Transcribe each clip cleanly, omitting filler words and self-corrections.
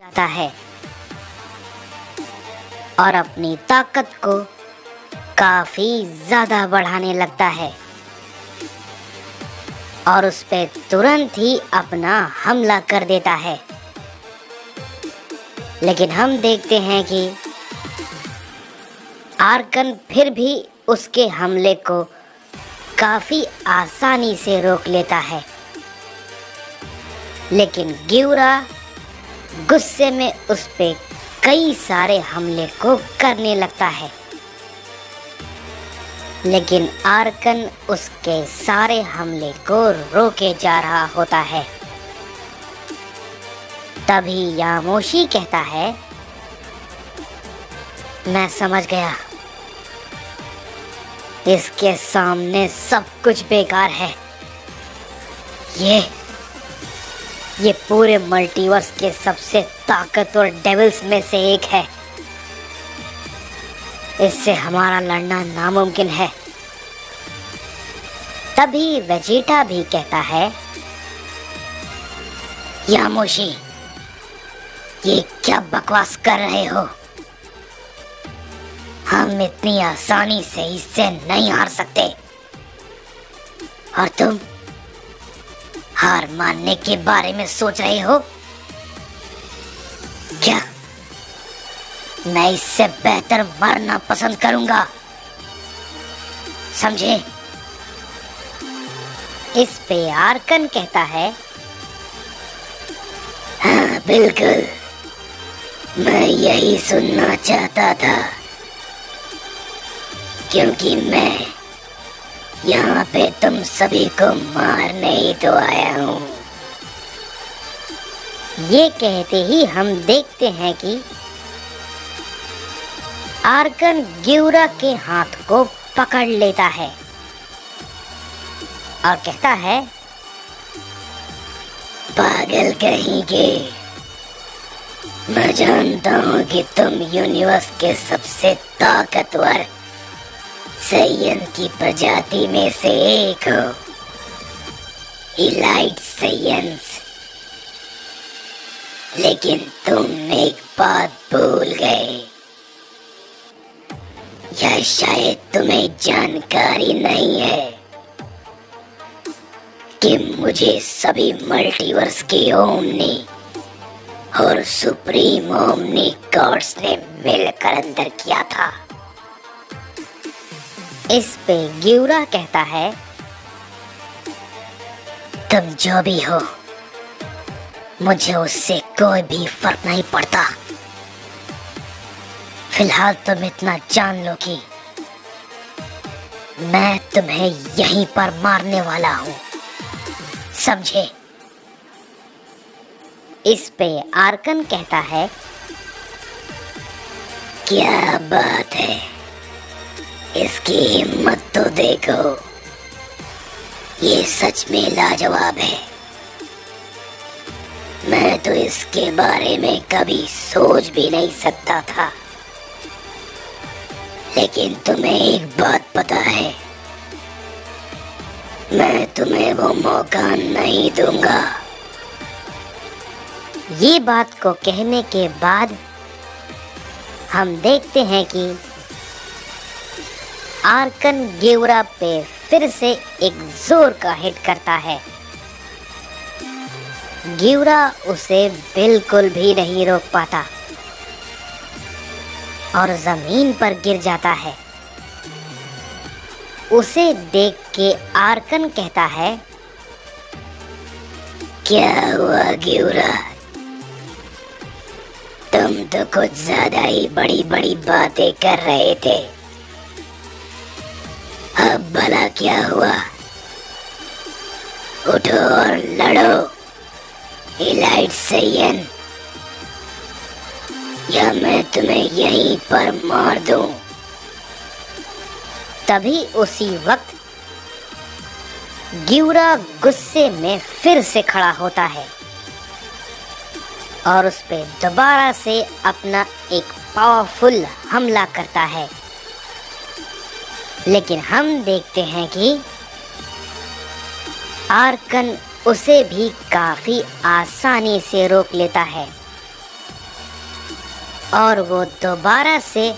जाता है और अपनी ताकत को काफी ज्यादा बढ़ाने लगता है और उस पे तुरंत ही अपना हमला कर देता है। लेकिन हम देखते हैं कि आर्कन फिर भी उसके हमले को काफी आसानी से रोक लेता है। लेकिन ग्यूरा गुस्से में उस पे कई सारे हमले को करने लगता है, लेकिन आर्कन उसके सारे हमले को रोके जा रहा होता है। तभी यामोशी कहता है, मैं समझ गया, इसके सामने सब कुछ बेकार है। ये पूरे मल्टीवर्स के सबसे ताकतवर डेविल्स में से एक है। इससे हमारा लड़ना नामुमकिन है। तभी वेजिटा भी कहता है, यामोशी, ये क्या बकवास कर रहे हो? हम इतनी आसानी से इससे नहीं हार सकते। और तुम हार मानने के बारे में सोच रहे हो क्या? मैं इससे बेहतर मरना पसंद करूंगा, समझे? इस पे आर्कन कहता है, हाँ बिल्कुल, मैं यही सुनना चाहता था, क्योंकि मैं यहाँ पे तुम सभी को मारने ही तो आया हूँ। ये कहते ही हम देखते हैं कि आर्कन ग्यूरा के हाथ को पकड़ लेता है और कहता है, पागल कहीं के, मैं जानता हूँ कि तुम यूनिवर्स के सबसे ताकतवर सैयन की प्रजाति में से एक हो, इलाइट सैयंस। लेकिन तुम एक बात भूल गए, या शायद तुम्हें जानकारी नहीं है कि मुझे सभी मल्टीवर्स के ओमनी और सुप्रीम ओमनी गॉड्स ने मिलकर अंदर किया था। इस पे ग्यूरा कहता है, तुम जो भी हो, मुझे उससे कोई भी फर्क नहीं पड़ता। फिलहाल तुम इतना जान लो कि मैं तुम्हें यहीं पर मारने वाला हूँ, समझे? इस पे आर्कन कहता है, क्या बात है, इसकी हिम्मत तो देखो, ये सच में लाजवाब है। मैं तो इसके बारे में कभी सोच भी नहीं सकता था। लेकिन तुम्हें एक बात पता है, मैं तुम्हें वो मौका नहीं दूंगा। ये बात को कहने के बाद हम देखते हैं कि आर्कन ग्यूरा पे फिर से एक जोर का हिट करता है। ग्यूरा उसे बिल्कुल भी नहीं रोक पाता और जमीन पर गिर जाता है। उसे देख के आर्कन कहता है, क्या हुआ ग्यूरा? तुम तो कुछ ज्यादा ही बड़ी बड़ी बातें कर रहे थे। अब भला क्या हुआ? उठो और लड़ो, इलाइट सैयन, या मैं तुम्हें यहीं पर मार दूं। तभी उसी वक्त ग्यूरा गुस्से में फिर से खड़ा होता है और उस पे दोबारा से अपना एक पावरफुल हमला करता है। लेकिन हम देखते हैं कि आर्कन उसे भी काफी आसानी से रोक लेता है और वो दोबारा से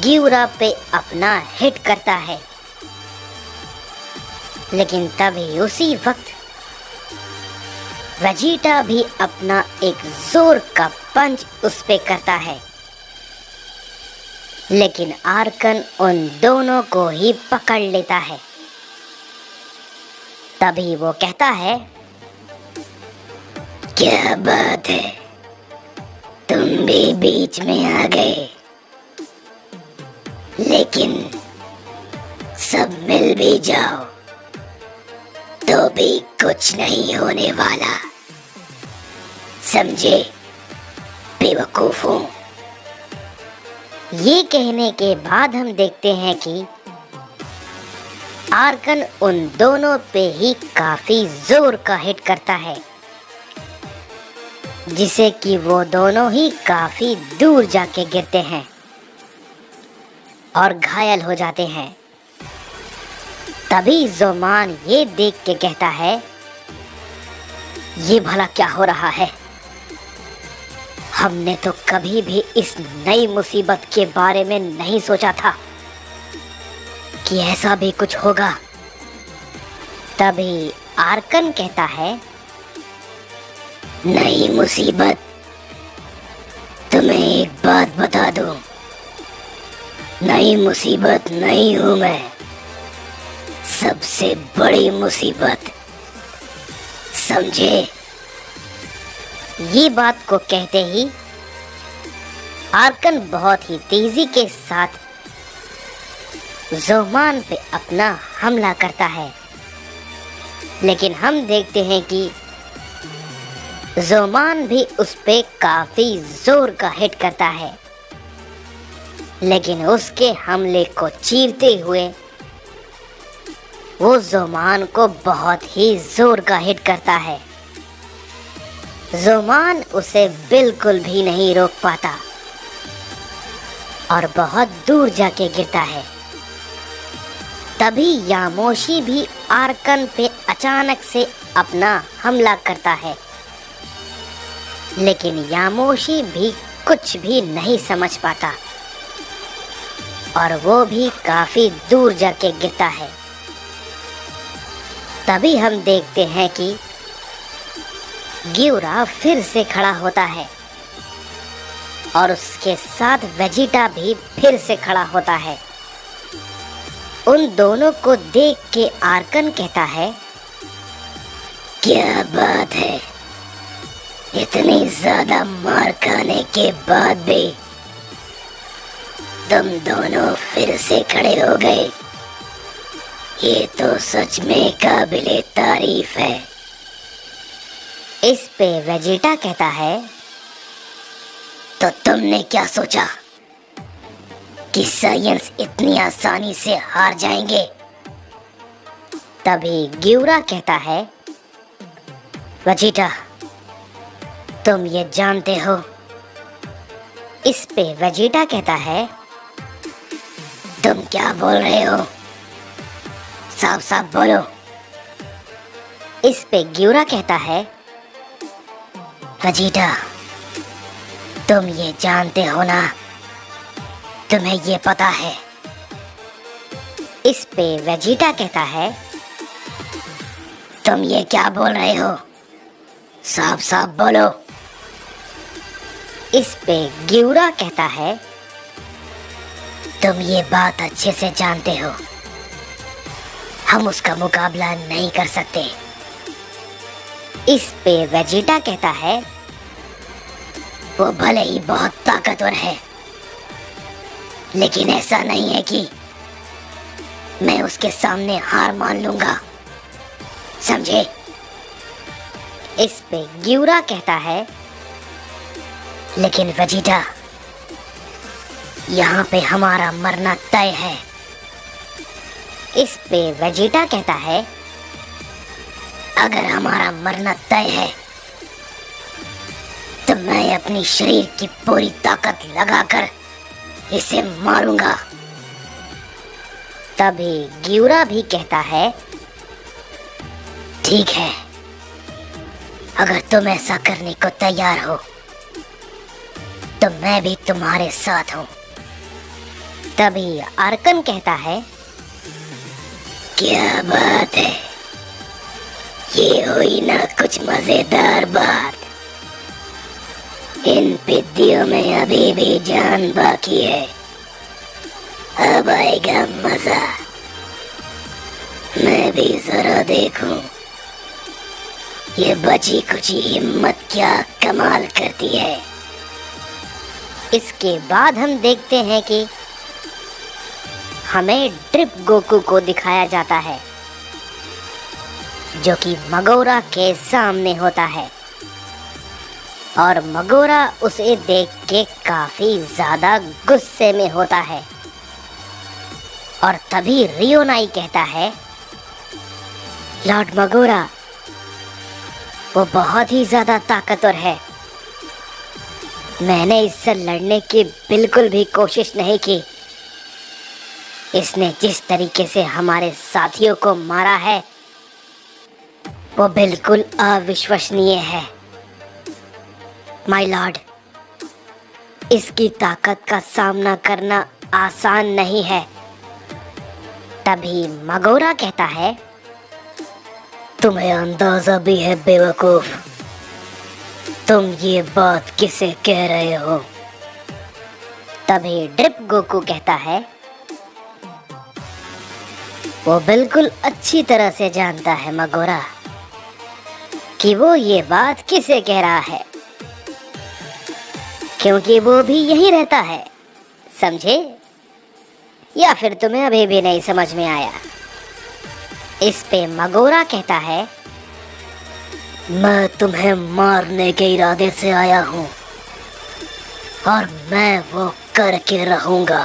गियुरा पे अपना हिट करता है। लेकिन तभी उसी वक्त वेजिटा भी अपना एक जोर का पंच उस पे करता है, लेकिन आर्कन उन दोनों को ही पकड़ लेता है। तभी वो कहता है, क्या बात है, तुम भी बीच में आ गए, लेकिन सब मिल भी जाओ तो भी कुछ नहीं होने वाला, समझे बेवकूफों। ये कहने के बाद हम देखते हैं कि आर्कन उन दोनों पे ही काफी जोर का हिट करता है, जिसे कि वो दोनों ही काफी दूर जाके गिरते हैं और घायल हो जाते हैं। तभी ज़ोमान ये देख के कहता है, ये भला क्या हो रहा है? हमने तो कभी भी इस नई मुसीबत के बारे में नहीं सोचा था कि ऐसा भी कुछ होगा। तभी आर्कन कहता है, नई मुसीबत? तुम्हें एक बात बता दूं, नई मुसीबत नहीं हूं मैं, सबसे बड़ी मुसीबत, समझे? ये बात को कहते ही आर्कन बहुत ही तेजी के साथ ज़ोमान पे अपना हमला करता है। लेकिन हम देखते हैं कि ज़ोमान भी उस पे काफी जोर का हिट करता है, लेकिन उसके हमले को चीरते हुए वो ज़ोमान को बहुत ही जोर का हिट करता है। ज़ोमान उसे बिल्कुल भी नहीं रोक पाता और बहुत दूर जाके गिरता है। तभी यामोशी भी आर्कन पे अचानक से अपना हमला करता है, लेकिन यामोशी भी कुछ भी नहीं समझ पाता और वो भी काफी दूर जाके गिरता है। तभी हम देखते हैं कि गियुरा फिर से खड़ा होता है और उसके साथ वेजिटा भी फिर से खड़ा होता है। उन दोनों को देख के आर्कन कहता है, क्या बात है, इतनी ज्यादा मार खाने के बाद भी तुम दोनों फिर से खड़े हो गए, ये तो सच में काबिले तारीफ है। इस पे वेजिटा कहता है, तो तुमने क्या सोचा कि साइंस इतनी आसानी से हार जाएंगे? तभी गियुरा कहता है, वेजिटा तुम ये जानते हो? इस पे वेजिटा कहता है, तुम क्या बोल रहे हो, साफ साफ बोलो। इस पे गियुरा कहता है, वेजिटा तुम ये जानते हो ना, तुम्हें ये पता है? इस पे वेजिटा कहता है, तुम ये क्या बोल रहे हो, साफ साफ बोलो। इस पे गियुरा कहता है, तुम ये बात अच्छे से जानते हो, हम उसका मुकाबला नहीं कर सकते। इस पे वेजिटा कहता है, वो भले ही बहुत ताकतवर है, लेकिन ऐसा नहीं है कि मैं उसके सामने हार मान लूंगा, समझे? इस पे गियुरा कहता है, लेकिन वेजिटा यहाँ पे हमारा मरना तय है। इस पे वेजिटा कहता है, अगर हमारा मरना तय है तो मैं अपनी शरीर की पूरी ताकत लगाकर इसे मारूंगा। तभी गियुरा भी कहता है, ठीक है, अगर तुम ऐसा करने को तैयार हो तो मैं भी तुम्हारे साथ हूं। तभी अर्कन कहता है, क्या बात है, ये हुई ना कुछ मजेदार बात। इन पिद्दियों में अभी भी जान बाकी है, अब आएगा मजा। मैं भी जरा देखूं ये बची कुची हिम्मत क्या कमाल करती है। इसके बाद हम देखते हैं कि हमें ड्रिप गोकू को दिखाया जाता है, जो कि मगोरा के सामने होता है, और मगोरा उसे देख के काफी ज्यादा गुस्से में होता है। और तभी रियोनाई कहता है, लॉर्ड मगोरा, वो बहुत ही ज्यादा ताकतवर है। मैंने इससे लड़ने की बिल्कुल भी कोशिश नहीं की। इसने जिस तरीके से हमारे साथियों को मारा है वो बिल्कुल अविश्वसनीय है। माय लॉर्ड, इसकी ताकत का सामना करना आसान नहीं है। तभी मगोरा कहता है, तुम्हें अंदाजा भी है बेवकूफ, तुम ये बात किसे कह रहे हो? तभी ड्रिप गोकू कहता है, वो बिल्कुल अच्छी तरह से जानता है मगोरा कि वो ये बात किसे कह रहा है, क्योंकि वो भी यहीं रहता है, समझे? या फिर तुम्हें अभी भी नहीं समझ में आया? इस पे मगोरा कहता है, मैं तुम्हें मारने के इरादे से आया हूं और मैं वो करके रहूंगा।